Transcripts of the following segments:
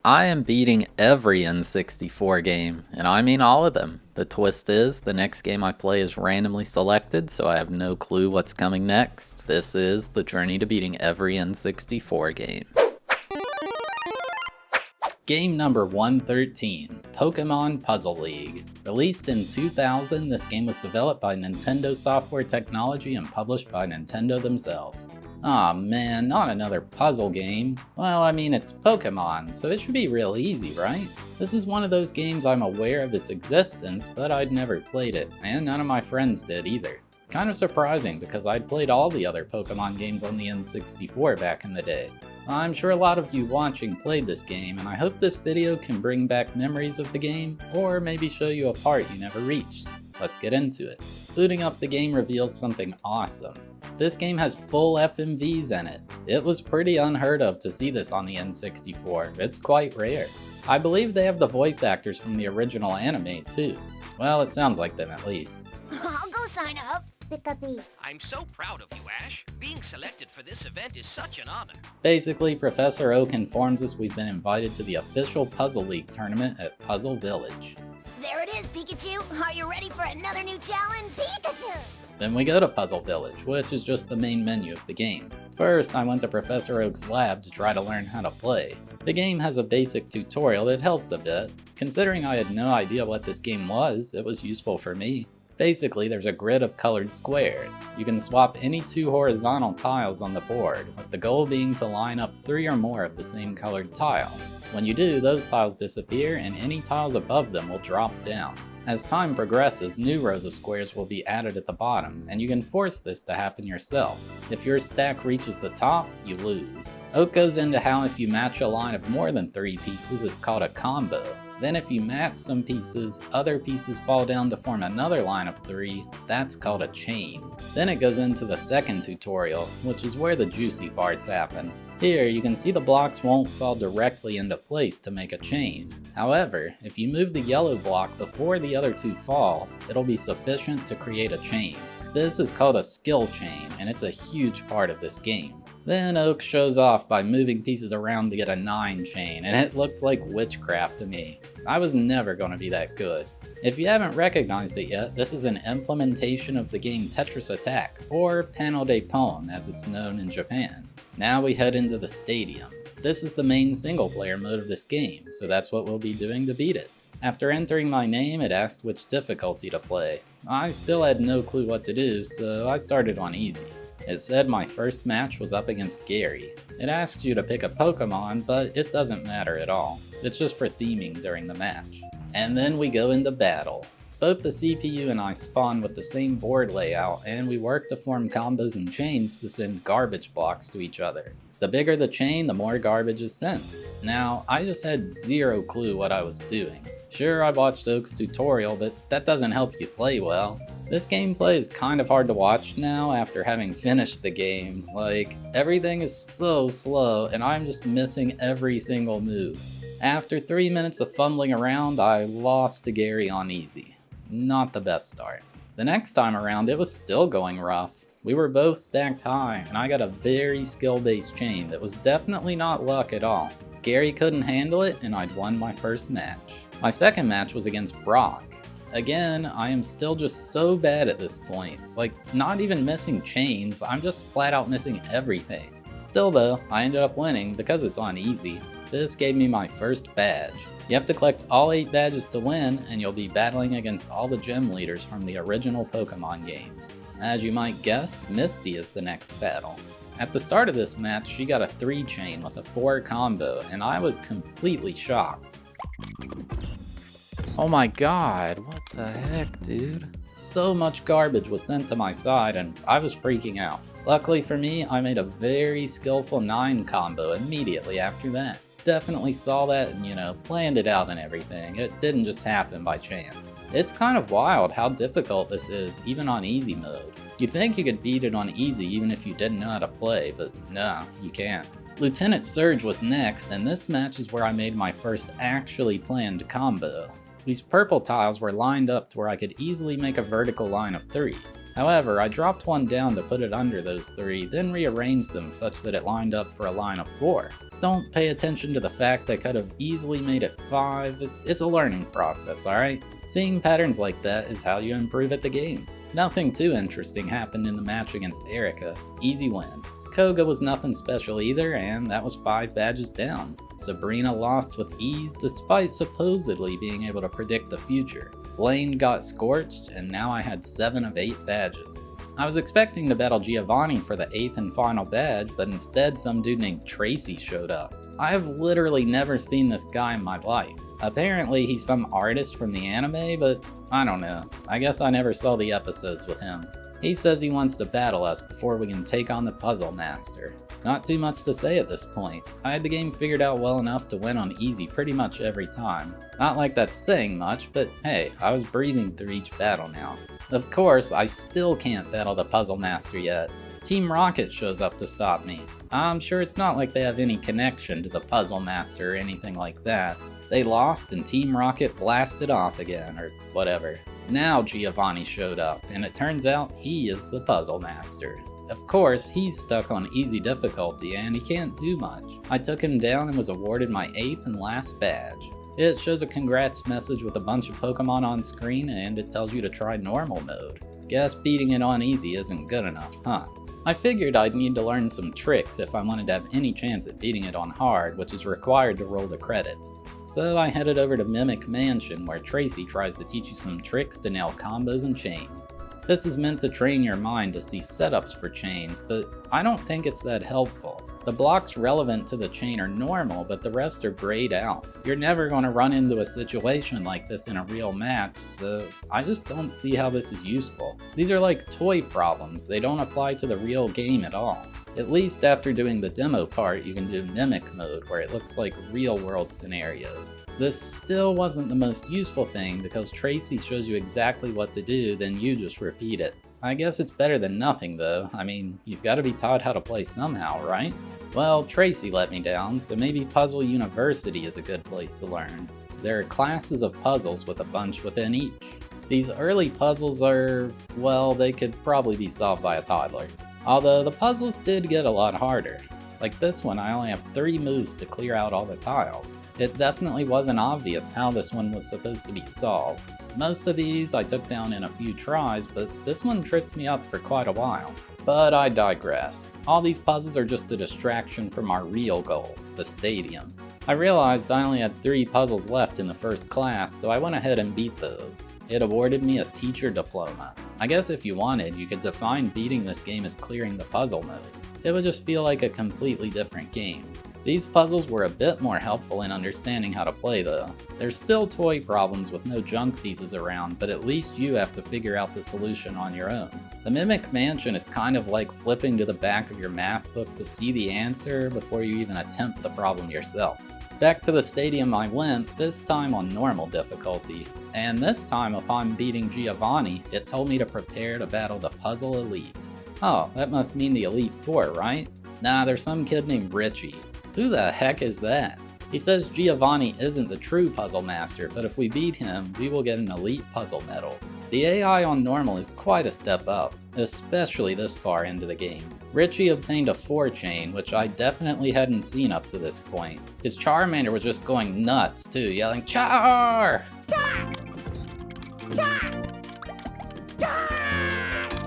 I am beating every N64 game, and I mean all of them. The twist is, the next game I play is randomly selected, so I have no clue what's coming next. This is the journey to beating every N64 game. Game number 113, Pokémon Puzzle League. Released in 2000, this game was developed by Nintendo Software Technology and published by Nintendo themselves. Aw man, not another puzzle game. Well, I mean, it's Pokemon, so it should be real easy, right? This is one of those games I'm aware of its existence, but I'd never played it, and none of my friends did either. Kind of surprising, because I'd played all the other Pokemon games on the N64 back in the day. I'm sure a lot of you watching played this game, and I hope this video can bring back memories of the game, or maybe show you a part you never reached. Let's get into it. Booting up the game reveals something awesome. This game has full FMVs in it. It was pretty unheard of to see this on the N64, it's quite rare. I believe they have the voice actors from the original anime too. Well, it sounds like them at least. I'll go sign up. I'm so proud of you, Ash. Being selected for this event is such an honor. Basically, Professor Oak informs us we've been invited to the official Puzzle League tournament at Puzzle Village. There it is, Pikachu. Are you ready for another new challenge? Pikachu! Then we go to Puzzle Village, which is just the main menu of the game. First, I went to Professor Oak's lab to try to learn how to play. The game has a basic tutorial that helps a bit. Considering I had no idea what this game was, it was useful for me. Basically, there's a grid of colored squares. You can swap any two horizontal tiles on the board, with the goal being to line up 3 or more of the same colored tile. When you do, those tiles disappear and any tiles above them will drop down. As time progresses, new rows of squares will be added at the bottom, and you can force this to happen yourself. If your stack reaches the top, you lose. Oak goes into how if you match a line of more than 3 pieces, it's called a combo. Then if you match some pieces, other pieces fall down to form another line of 3, that's called a chain. Then it goes into the second tutorial, which is where the juicy parts happen. Here, you can see the blocks won't fall directly into place to make a chain. However, if you move the yellow block before the other 2 fall, it'll be sufficient to create a chain. This is called a skill chain, and it's a huge part of this game. Then Oak shows off by moving pieces around to get a 9 chain, and it looked like witchcraft to me. I was never going to be that good. If you haven't recognized it yet, this is an implementation of the game Tetris Attack, or Panel de Pon as it's known in Japan. Now we head into the stadium. This is the main single player mode of this game, so that's what we'll be doing to beat it. After entering my name, it asked which difficulty to play. I still had no clue what to do, so I started on easy. It said my first match was up against Gary. It asks you to pick a Pokemon, but it doesn't matter at all. It's just for theming during the match. And then we go into battle. Both the CPU and I spawn with the same board layout, and we work to form combos and chains to send garbage blocks to each other. The bigger the chain, the more garbage is sent. Now, I just had zero clue what I was doing. Sure, I watched Oak's tutorial, but that doesn't help you play well. This gameplay is kind of hard to watch now after having finished the game. Like, everything is so slow and I'm just missing every single move. After 3 minutes of fumbling around, I lost to Gary on easy. Not the best start. The next time around, it was still going rough. We were both stacked high, and I got a very skill-based chain that was definitely not luck at all. Gary couldn't handle it, and I'd won my first match. My second match was against Brock. Again, I am still just so bad at this point. Like, not even missing chains, I'm just flat out missing everything. Still though, I ended up winning because it's on easy. This gave me my first badge. You have to collect all 8 badges to win, and you'll be battling against all the gym leaders from the original Pokemon games. As you might guess, Misty is the next battle. At the start of this match, she got a 3 chain with a 4 combo, and I was completely shocked. Oh my god, what the heck, dude? So much garbage was sent to my side, and I was freaking out. Luckily for me, I made a very skillful 9 combo immediately after that. Definitely saw that and, planned it out and everything. It didn't just happen by chance. It's kind of wild how difficult this is, even on easy mode. You'd think you could beat it on easy even if you didn't know how to play, but no, you can't. Lieutenant Surge was next, and this match is where I made my first actually planned combo. These purple tiles were lined up to where I could easily make a vertical line of 3. However, I dropped one down to put it under those 3, then rearranged them such that it lined up for a line of 4. Don't pay attention to the fact I could have easily made it 5, it's a learning process, alright? Seeing patterns like that is how you improve at the game. Nothing too interesting happened in the match against Erica, easy win. Koga was nothing special either, and that was 5 badges down. Sabrina lost with ease despite supposedly being able to predict the future. Blaine got scorched, and now I had 7 of 8 badges. I was expecting to battle Giovanni for the 8th and final badge, but instead some dude named Tracy showed up. I have literally never seen this guy in my life. Apparently he's some artist from the anime, but I don't know. I guess I never saw the episodes with him. He says he wants to battle us before we can take on the Puzzle Master. Not too much to say at this point. I had the game figured out well enough to win on easy pretty much every time. Not like that's saying much, but hey, I was breezing through each battle now. Of course, I still can't battle the Puzzle Master yet. Team Rocket shows up to stop me. I'm sure it's not like they have any connection to the Puzzle Master or anything like that. They lost and Team Rocket blasted off again, or whatever. Now Giovanni showed up, and it turns out he is the Puzzle Master. Of course, he's stuck on easy difficulty and he can't do much. I took him down and was awarded my 8th and last badge. It shows a congrats message with a bunch of Pokemon on screen, and it tells you to try normal mode. Guess beating it on easy isn't good enough, huh? I figured I'd need to learn some tricks if I wanted to have any chance at beating it on hard, which is required to roll the credits. So I headed over to Mimic Mansion, where Tracy tries to teach you some tricks to nail combos and chains. This is meant to train your mind to see setups for chains, but I don't think it's that helpful. The blocks relevant to the chain are normal, but the rest are grayed out. You're never going to run into a situation like this in a real match, so I just don't see how this is useful. These are like toy problems, they don't apply to the real game at all. At least after doing the demo part, you can do Mimic mode, where it looks like real-world scenarios. This still wasn't the most useful thing, because Tracy shows you exactly what to do, then you just repeat it. I guess it's better than nothing though. I mean, you've got to be taught how to play somehow, right? Well, Tracy let me down, so maybe Puzzle University is a good place to learn. There are classes of puzzles with a bunch within each. These early puzzles are, well, they could probably be solved by a toddler. Although the puzzles did get a lot harder. Like this one, I only have 3 moves to clear out all the tiles. It definitely wasn't obvious how this one was supposed to be solved. Most of these I took down in a few tries, but this one tripped me up for quite a while. But I digress. All these puzzles are just a distraction from our real goal, the stadium. I realized I only had 3 puzzles left in the first class, so I went ahead and beat those. It awarded me a teacher diploma. I guess if you wanted, you could define beating this game as clearing the puzzle mode. It would just feel like a completely different game. These puzzles were a bit more helpful in understanding how to play though. There's still toy problems with no junk pieces around, but at least you have to figure out the solution on your own. The Mimic Mansion is kind of like flipping to the back of your math book to see the answer before you even attempt the problem yourself. Back to the stadium I went, this time on normal difficulty. And this time upon beating Giovanni, it told me to prepare to battle the Puzzle Elite. Oh, that must mean the Elite Four, right? Nah, there's some kid named Richie. Who the heck is that? He says Giovanni isn't the true puzzle master, but if we beat him, we will get an elite puzzle medal. The AI on normal is quite a step up, especially this far into the game. Richie obtained a 4 chain, which I definitely hadn't seen up to this point. His Charmander was just going nuts too, yelling Char!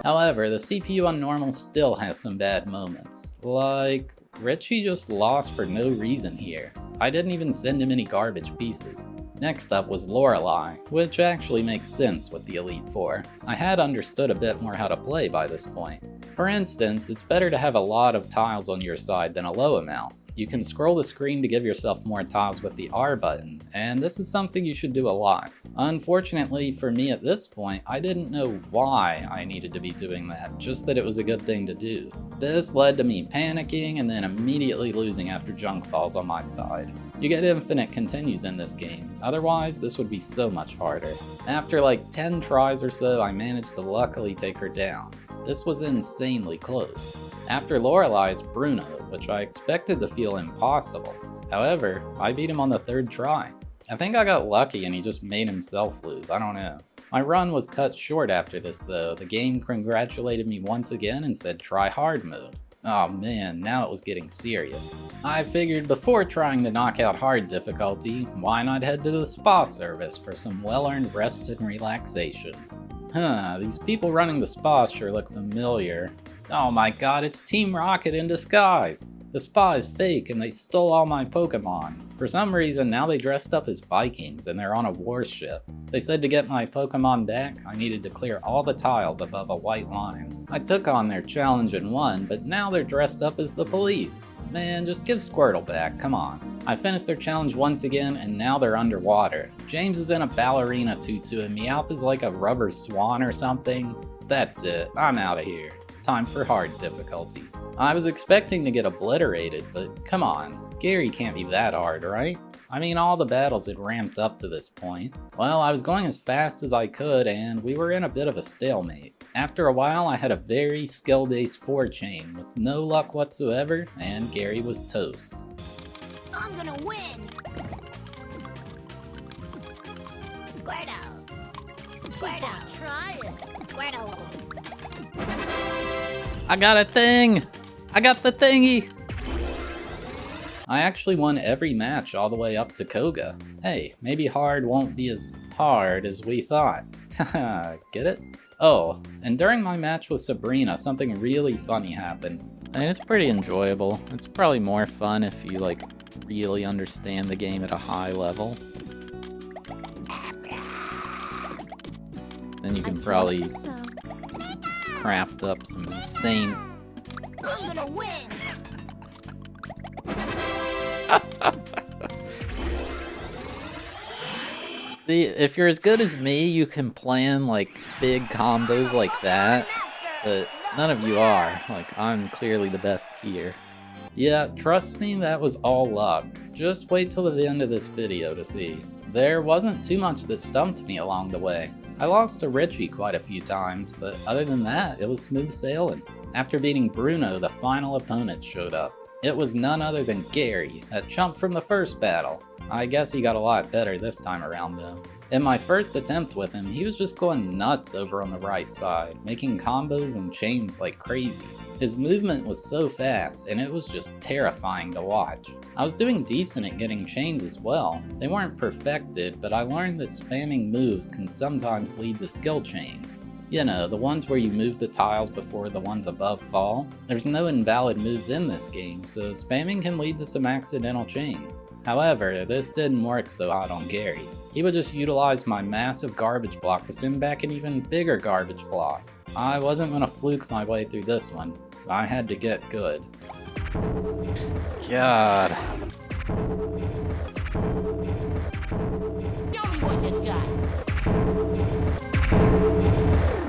However, the CPU on normal still has some bad moments. Like, Richie just lost for no reason here. I didn't even send him any garbage pieces. Next up was Lorelei, which actually makes sense with the Elite Four. I had understood a bit more how to play by this point. For instance, it's better to have a lot of tiles on your side than a low amount. You can scroll the screen to give yourself more tiles with the R button, and this is something you should do a lot. Unfortunately for me at this point, I didn't know why I needed to be doing that, just that it was a good thing to do. This led to me panicking and then immediately losing after junk falls on my side. You get infinite continues in this game, otherwise this would be so much harder. After like 10 tries or so, I managed to luckily take her down. This was insanely close. After Lorelei is Bruno, which I expected to feel impossible. However, I beat him on the 3rd try. I think I got lucky and he just made himself lose, I don't know. My run was cut short after this though. The game congratulated me once again and said try hard mode. Oh man, now it was getting serious. I figured before trying to knock out hard difficulty, why not head to the spa service for some well-earned rest and relaxation. These people running the spa sure look familiar. Oh my god, it's Team Rocket in disguise! The spa is fake and they stole all my Pokémon. For some reason, now they dressed up as Vikings and they're on a warship. They said to get my Pokémon back, I needed to clear all the tiles above a white line. I took on their challenge and won, but now they're dressed up as the police. Man, just give Squirtle back, come on. I finished their challenge once again and now they're underwater. James is in a ballerina tutu and Meowth is like a rubber swan or something. That's it, I'm out of here. Time for hard difficulty. I was expecting to get obliterated, but come on, Gary can't be that hard, right? I mean, all the battles had ramped up to this point. Well, I was going as fast as I could and we were in a bit of a stalemate. After a while, I had a very skill-based 4-chain with no luck whatsoever, and Gary was toast. I'm gonna win! Squirtle! Squirtle! Try it! Squirtle! I got a thing! I got the thingy! I actually won every match all the way up to Koga. Hey, maybe hard won't be as hard as we thought. Haha, get it? Oh, and during my match with Sabrina, something really funny happened. And it's pretty enjoyable. It's probably more fun if you, like, really understand the game at a high level. Then you can probably craft up some insane... I'm gonna win! See, if you're as good as me, you can plan, like, big combos like that, but none of you are. Like, I'm clearly the best here. Yeah, trust me, that was all luck. Just wait till the end of this video to see. There wasn't too much that stumped me along the way. I lost to Richie quite a few times, but other than that, it was smooth sailing. After beating Bruno, the final opponent showed up. It was none other than Gary, that chump from the first battle. I guess he got a lot better this time around though. In my first attempt with him, he was just going nuts over on the right side, making combos and chains like crazy. His movement was so fast, and it was just terrifying to watch. I was doing decent at getting chains as well. They weren't perfected, but I learned that spamming moves can sometimes lead to skill chains. You know, the ones where you move the tiles before the ones above fall. There's no invalid moves in this game, so spamming can lead to some accidental chains. However, this didn't work so hot on Gary. He would just utilize my massive garbage block to send back an even bigger garbage block. I wasn't gonna fluke my way through this one. I had to get good. God. Show me what you got!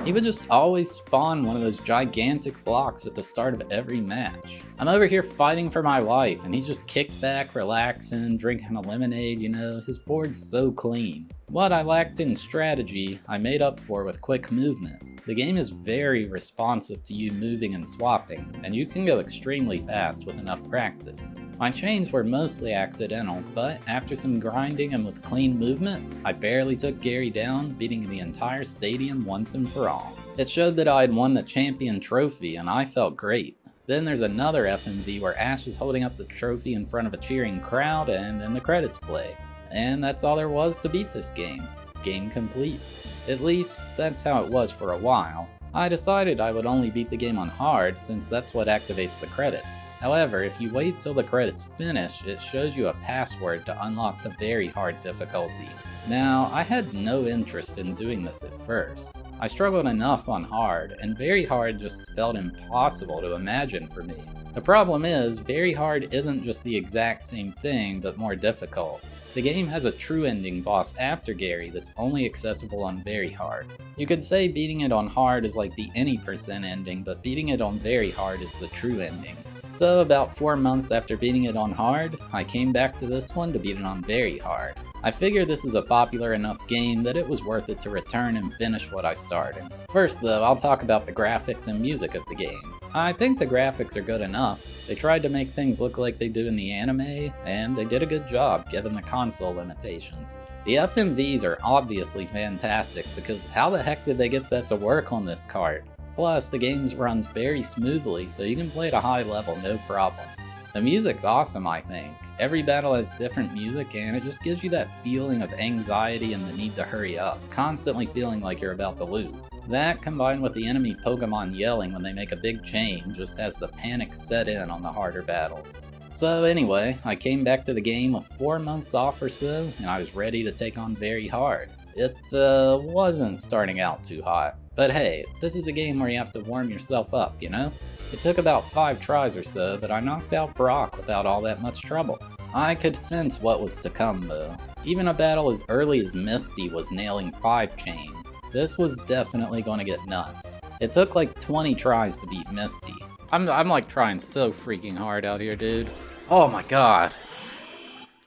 He would just always spawn one of those gigantic blocks at the start of every match. I'm over here fighting for my life, and he's just kicked back, relaxing, drinking a lemonade, you know, his board's so clean. What I lacked in strategy, I made up for with quick movement. The game is very responsive to you moving and swapping, and you can go extremely fast with enough practice. My chains were mostly accidental, but after some grinding and with clean movement, I barely took Gary down, beating the entire stadium once and for all. It showed that I had won the champion trophy, and I felt great. Then there's another FMV where Ash was holding up the trophy in front of a cheering crowd, and then the credits play. And that's all there was to beat this game. Game complete. At least, that's how it was for a while. I decided I would only beat the game on hard since that's what activates the credits. However, if you wait till the credits finish, it shows you a password to unlock the very hard difficulty. Now, I had no interest in doing this at first. I struggled enough on hard, and very hard just felt impossible to imagine for me. The problem is, very hard isn't just the exact same thing, but more difficult. The game has a true ending boss after Gary that's only accessible on very hard. You could say beating it on hard is like the any % ending, but beating it on very hard is the true ending. So about 4 months after beating it on hard, I came back to this one to beat it on very hard. I figure this is a popular enough game that it was worth it to return and finish what I started. First though, I'll talk about the graphics and music of the game. I think the graphics are good enough. They tried to make things look like they do in the anime, and they did a good job given the console limitations. The FMVs are obviously fantastic because how the heck did they get that to work on this cart? Plus, the game runs very smoothly, so you can play at a high level no problem. The music's awesome, I think. Every battle has different music, and it just gives you that feeling of anxiety and the need to hurry up, constantly feeling like you're about to lose. That, combined with the enemy Pokémon yelling when they make a big chain, just has the panic set in on the harder battles. So anyway, I came back to the game with 4 months off or so, and I was ready to take on very hard. It wasn't starting out too hot. But hey, this is a game where you have to warm yourself up, you know? It took about 5 tries or so, but I knocked out Brock without all that much trouble. I could sense what was to come though. Even a battle as early as Misty was nailing 5 chains. This was definitely going to get nuts. It took like 20 tries to beat Misty. I'm like trying so freaking hard out here, dude. Oh my god.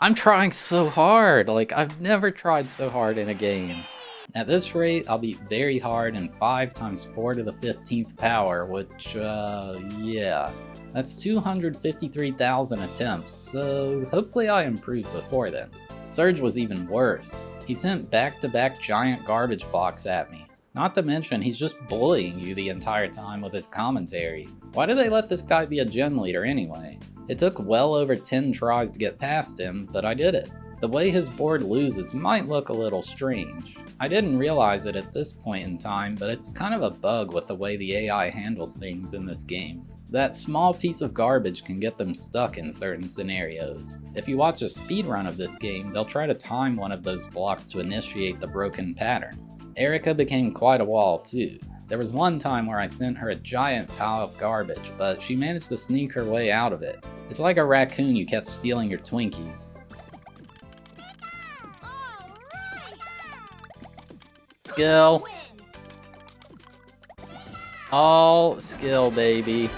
I'm trying so hard, like I've never tried so hard in a game. At this rate, I'll beat very hard in 5 times 4 to the 15th power, which, yeah. That's 253,000 attempts, so hopefully I improve before then. Surge was even worse. He sent back-to-back giant garbage blocks at me. Not to mention, he's just bullying you the entire time with his commentary. Why do they let this guy be a gym leader anyway? It took well over 10 tries to get past him, but I did it. The way his board loses might look a little strange. I didn't realize it at this point in time, but it's kind of a bug with the way the AI handles things in this game. That small piece of garbage can get them stuck in certain scenarios. If you watch a speedrun of this game, they'll try to time one of those blocks to initiate the broken pattern. Erica became quite a wall too. There was one time where I sent her a giant pile of garbage, but she managed to sneak her way out of it. It's like a raccoon you catch stealing your Twinkies. Skill. All skill, baby.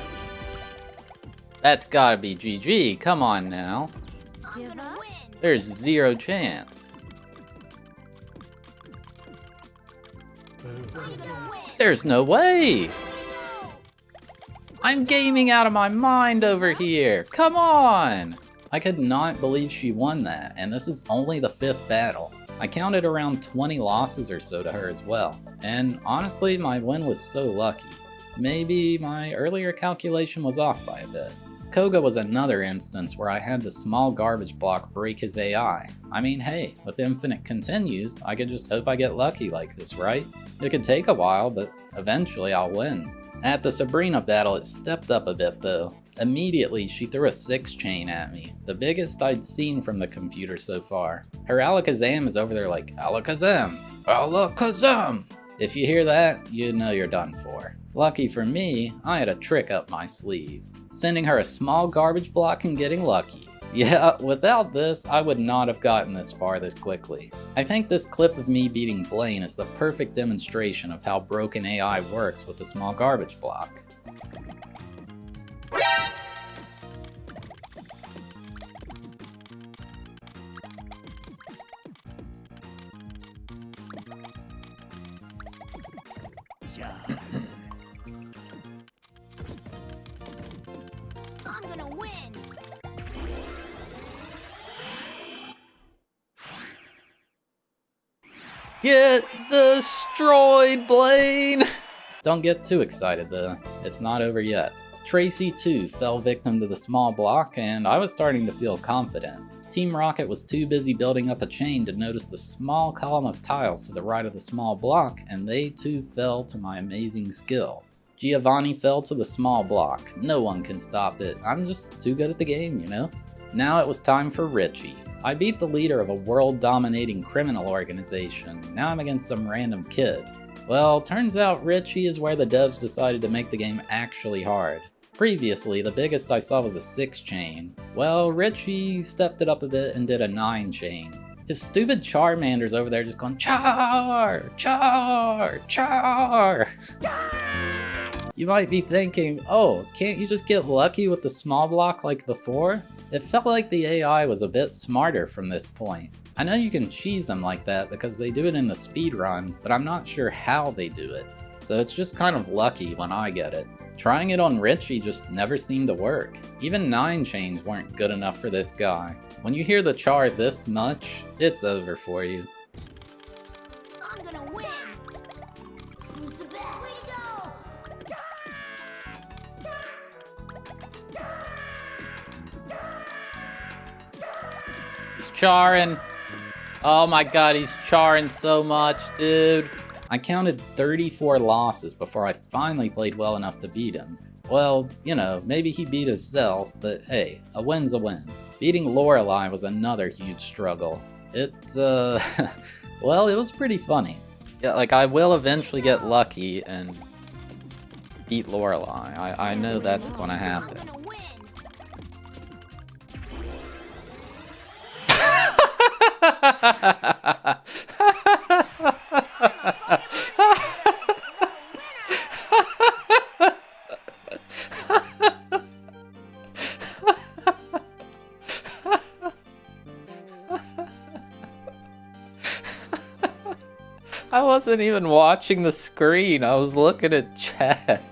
That's gotta be GG, come on now. There's 0 chance. There's no way! I'm gaming out of my mind over here, come on! I could not believe she won that, and this is only the 5th battle. I counted around 20 losses or so to her as well, and honestly my win was so lucky. Maybe my earlier calculation was off by a bit. Koga was another instance where I had the small garbage block break his AI. I mean hey, with infinite continues, I could just hope I get lucky like this, right? It could take a while, but eventually I'll win. At the Sabrina battle it stepped up a bit though. Immediately, she threw a 6 chain at me, the biggest I'd seen from the computer so far. Her Alakazam is over there like, Alakazam! Alakazam! If you hear that, you know you're done for. Lucky for me, I had a trick up my sleeve. Sending her a small garbage block and getting lucky. Yeah, without this, I would not have gotten this far this quickly. I think this clip of me beating Blaine is the perfect demonstration of how broken AI works with the small garbage block. I'm gonna win! Get destroyed, Blaine! Don't get too excited though, it's not over yet. Tracy too fell victim to the small block, and I was starting to feel confident. Team Rocket was too busy building up a chain to notice the small column of tiles to the right of the small block, and they too fell to my amazing skill. Giovanni fell to the small block. No one can stop it. I'm just too good at the game, you know? Now it was time for Richie. I beat the leader of a world-dominating criminal organization. Now I'm against some random kid. Well, turns out Richie is where the devs decided to make the game actually hard. Previously, the biggest I saw was a 6 chain. Well, Richie stepped it up a bit and did a 9 chain. His stupid Charmander's over there just going char, char, char. You might be thinking, oh, can't you just get lucky with the small block like before? It felt like the AI was a bit smarter from this point. I know you can cheese them like that because they do it in the speedrun, but I'm not sure how they do it. So it's just kind of lucky when I get it. Trying it on Richie just never seemed to work. Even 9 chains weren't good enough for this guy. When you hear the char this much, it's over for you. I'm gonna win. Who's the best? Way to go! He's charring. Oh my god, he's charring so much, dude. I counted 34 losses before I finally played well enough to beat him. Well, you know, maybe he beat himself, but hey, a win's a win. Beating Lorelei was another huge struggle. Well, it was pretty funny. Yeah, like, I will eventually get lucky and beat Lorelei. I know that's gonna happen. I'm gonna win. I wasn't even watching the screen, I was looking at chat.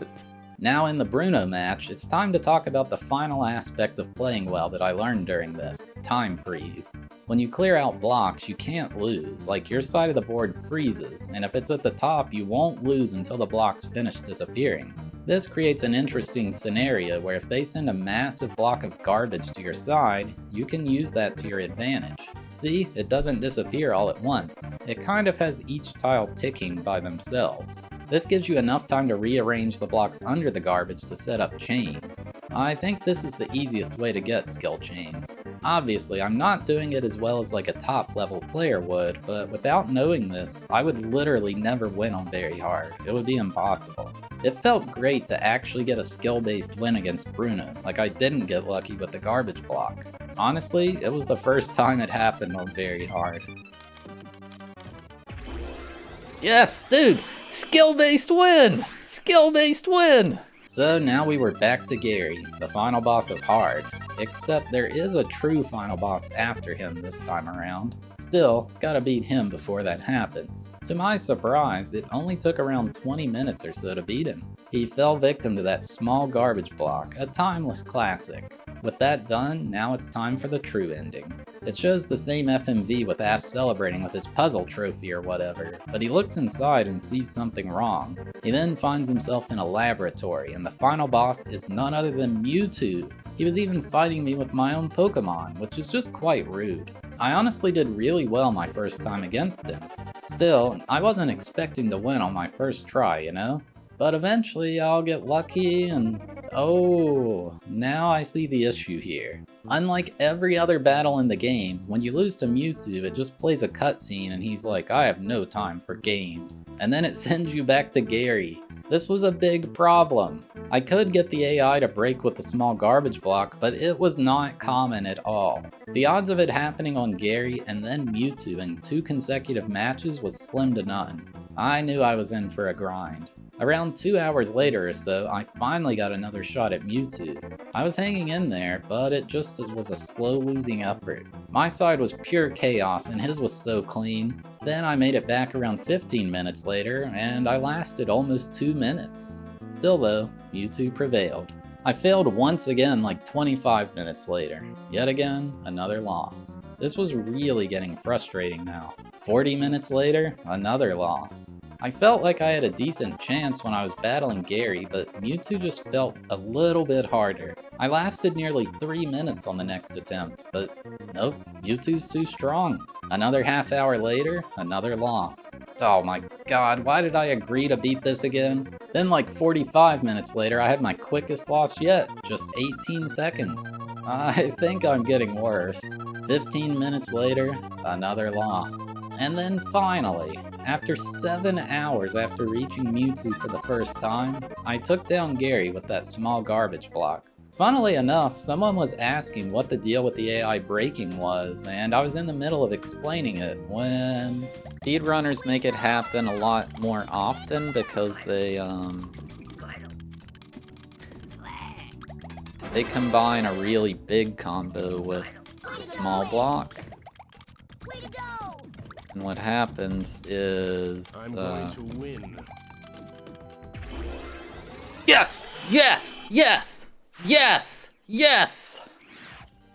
Now in the Bruno match, it's time to talk about the final aspect of playing well that I learned during this, time freeze. When you clear out blocks, you can't lose, like your side of the board freezes, and if it's at the top, you won't lose until the blocks finish disappearing. This creates an interesting scenario where if they send a massive block of garbage to your side, you can use that to your advantage. See, it doesn't disappear all at once. It kind of has each tile ticking by themselves. This gives you enough time to rearrange the blocks under the garbage to set up chains. I think this is the easiest way to get skill chains. Obviously, I'm not doing it as well as like a top level player would, but without knowing this, I would literally never win on very hard. It would be impossible. It felt great to actually get a skill-based win against Bruno, like I didn't get lucky with the garbage block. Honestly, it was the first time it happened on very hard. Yes, dude! Skill-based win! Skill-based win! So now we were back to Gary, the final boss of hard. Except there is a true final boss after him this time around. Still, gotta beat him before that happens. To my surprise, it only took around 20 minutes or so to beat him. He fell victim to that small garbage block, a timeless classic. With that done, now it's time for the true ending. It shows the same FMV with Ash celebrating with his puzzle trophy or whatever, but he looks inside and sees something wrong. He then finds himself in a laboratory, and the final boss is none other than Mewtwo. He was even fighting me with my own Pokémon, which is just quite rude. I honestly did really well my first time against him. Still, I wasn't expecting to win on my first try, you know? But eventually I'll get lucky and... oh, now I see the issue here. Unlike every other battle in the game, when you lose to Mewtwo, it just plays a cutscene and he's like, I have no time for games. And then it sends you back to Gary. This was a big problem. I could get the AI to break with the small garbage block, but it was not common at all. The odds of it happening on Gary and then Mewtwo in 2 consecutive matches was slim to none. I knew I was in for a grind. Around 2 hours later or so, I finally got another shot at Mewtwo. I was hanging in there, but it just was a slow losing effort. My side was pure chaos and his was so clean. Then I made it back around 15 minutes later, and I lasted almost 2 minutes. Still though, Mewtwo prevailed. I failed once again like 25 minutes later. Yet again, another loss. This was really getting frustrating now. 40 minutes later, another loss. I felt like I had a decent chance when I was battling Gary, but Mewtwo just felt a little bit harder. I lasted nearly 3 minutes on the next attempt, but nope, Mewtwo's too strong. Another half hour later, another loss. Oh my god, why did I agree to beat this again? Then like 45 minutes later, I had my quickest loss yet, just 18 seconds. I think I'm getting worse. 15 minutes later, another loss. And then finally, after 7 hours after reaching Mewtwo for the first time, I took down Gary with that small garbage block. Funnily enough, someone was asking what the deal with the AI breaking was, and I was in the middle of explaining it when... Speedrunners make it happen a lot more often because they combine a really big combo with a small block. And what happens is... I'm going to win. Yes! Yes! Yes! Yes! Yes!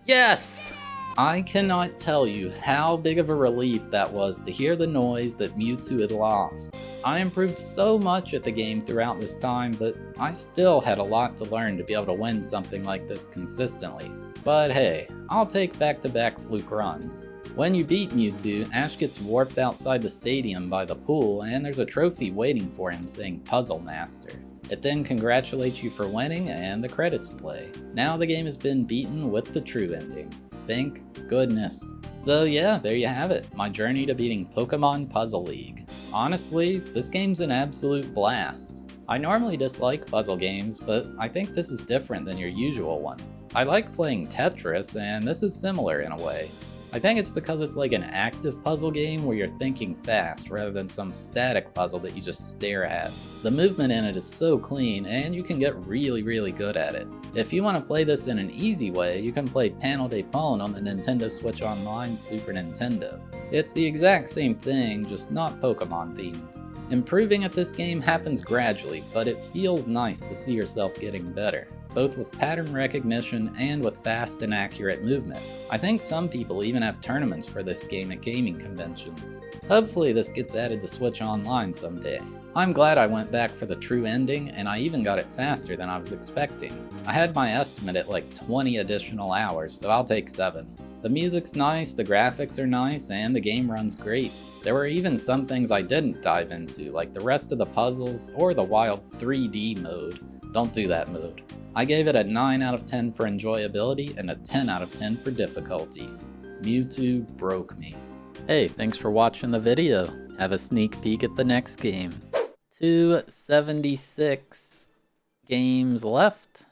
Yes! I cannot tell you how big of a relief that was to hear the noise that Mewtwo had lost. I improved so much at the game throughout this time, but I still had a lot to learn to be able to win something like this consistently. But hey, I'll take back-to-back fluke runs. When you beat Mewtwo, Ash gets warped outside the stadium by the pool, and there's a trophy waiting for him saying Puzzle Master. It then congratulates you for winning, and the credits play. Now the game has been beaten with the true ending. Thank goodness. So yeah, there you have it, my journey to beating Pokemon Puzzle League. Honestly, this game's an absolute blast. I normally dislike puzzle games, but I think this is different than your usual one. I like playing Tetris, and this is similar in a way. I think it's because it's like an active puzzle game where you're thinking fast rather than some static puzzle that you just stare at. The movement in it is so clean, and you can get really good at it. If you want to play this in an easy way, you can play Panel de Pon on the Nintendo Switch Online Super Nintendo. It's the exact same thing, just not Pokemon themed. Improving at this game happens gradually, but it feels nice to see yourself getting better, both with pattern recognition and with fast and accurate movement. I think some people even have tournaments for this game at gaming conventions. Hopefully this gets added to Switch Online someday. I'm glad I went back for the true ending, and I even got it faster than I was expecting. I had my estimate at like 20 additional hours, so I'll take 7. The music's nice, the graphics are nice, and the game runs great. There were even some things I didn't dive into, like the rest of the puzzles or the wild 3D mode. Don't do that mode. I gave it a 9 out of 10 for enjoyability and a 10 out of 10 for difficulty. Mewtwo broke me. Hey, thanks for watching the video. Have a sneak peek at the next game. 276 games left.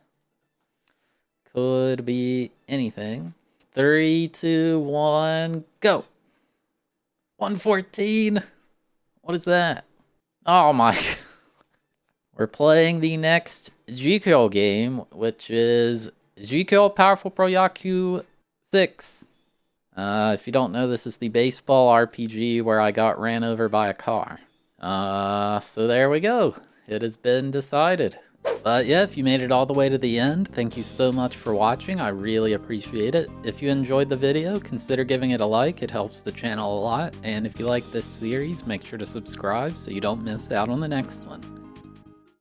Could be anything. 3, 2, 1, go! 114! What is that? Oh my... We're playing the next GKO game, which is GKO Powerful Pro Yaku 6. If you don't know, this is the baseball RPG where I got ran over by a car. So there we go. It has been decided. But yeah, if you made it all the way to the end, thank you so much for watching. I really appreciate it. If you enjoyed the video, consider giving it a like. It helps the channel a lot. And if you like this series, make sure to subscribe so you don't miss out on the next one.